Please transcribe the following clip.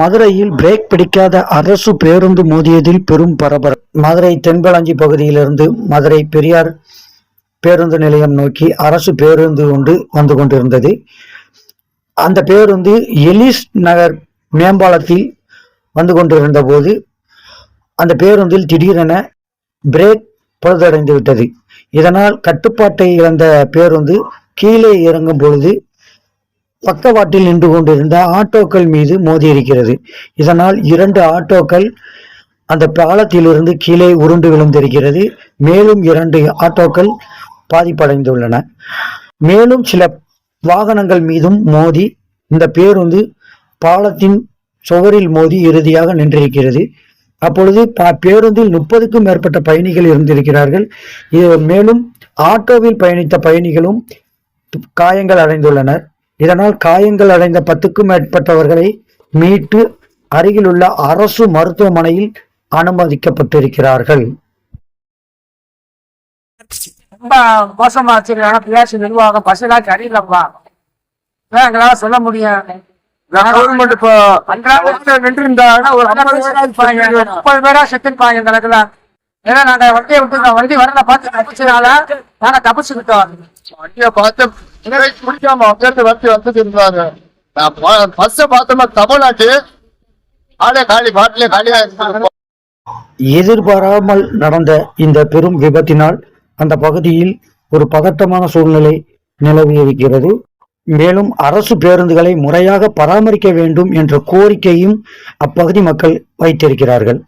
மதுரையில் பிரேக் பிடிக்காத அரசு பேருந்து மோதியதில் பெரும் பரபரப்பு. மதுரை தென்பழஞ்சி பகுதியிலிருந்து மதுரை பெரியார் பேருந்து நிலையம் நோக்கி அரசு பேருந்து ஒன்று வந்து கொண்டிருந்தது. அந்த பேருந்து எலிஸ் நகர் மேம்பாலத்தில் வந்து கொண்டிருந்த போது அந்த பேருந்தில் திடீரென பிரேக் பழுதடைந்து விட்டது. இதனால் கட்டுப்பாட்டை இழந்த பேருந்து கீழே இறங்கும் பொழுது பக்கவாட்டில் நின்று கொண்டிருந்த ஆட்டோக்கள் மீது மோதியிருக்கிறது. இதனால் 2 ஆட்டோக்கள் அந்த பாலத்திலிருந்து கீழே உருண்டு விழுந்திருக்கிறது. மேலும் 2 ஆட்டோக்கள் பாதிப்படைந்துள்ளன. மேலும் சில வாகனங்கள் மீதும் மோதி இந்த பேருந்து பாலத்தின் சுவரில் மோதி இறுதியாக நின்றிருக்கிறது. அப்பொழுது பேருந்தில் 30க்கும் மேற்பட்ட பயணிகள் இருந்திருக்கிறார்கள். மேலும் ஆட்டோவில் பயணித்த பயணிகளும் காயங்கள் அடைந்துள்ளனர். இதனால் காயங்கள் அடைந்த 10க்கும் மேற்பட்டவர்களை மீட்டு அருகில் உள்ள அரசு மருத்துவமனையில் அனுமதிக்கப்பட்டிருக்கிறார்கள். ரொம்ப மோசமா வச்சிருக்காங்க நிர்வாகம். பஸ்ஸெல்லாம் சரியில்லப்பா, எங்களால சொல்ல முடியும். கவர்மெண்ட் இப்போ நின்று இருந்தாங்கன்னா ஒரு 30 பேரா செத்துருப்பாங்க இந்த இடத்துல. ஏன்னா நாங்க வண்டியை விட்டு வண்டி வரல பார்த்து தப்பிச்சதுனால நாங்க தப்பிச்சுக்கிட்டோம். வண்டியை பார்த்து பிடிக்காம வண்டி வந்துட்டு இருந்தாங்க. பஸ்ஸை பார்த்தோம்னா தமிழ்நாட்டு ஆளே காலி, பாட்டிலே காலியா இருந்தாங்க. எதிர்பாராமல் நடந்த இந்த பெரும் விபத்தினால் அந்த பகுதியில் ஒரு பதட்டமான சூழ்நிலை நிலவியிருக்கிறது. மேலும் அரசு பேருந்துகளை முறையாக பராமரிக்க வேண்டும் என்ற கோரிக்கையும் அப்பகுதி மக்கள் வைத்திருக்கிறார்கள்.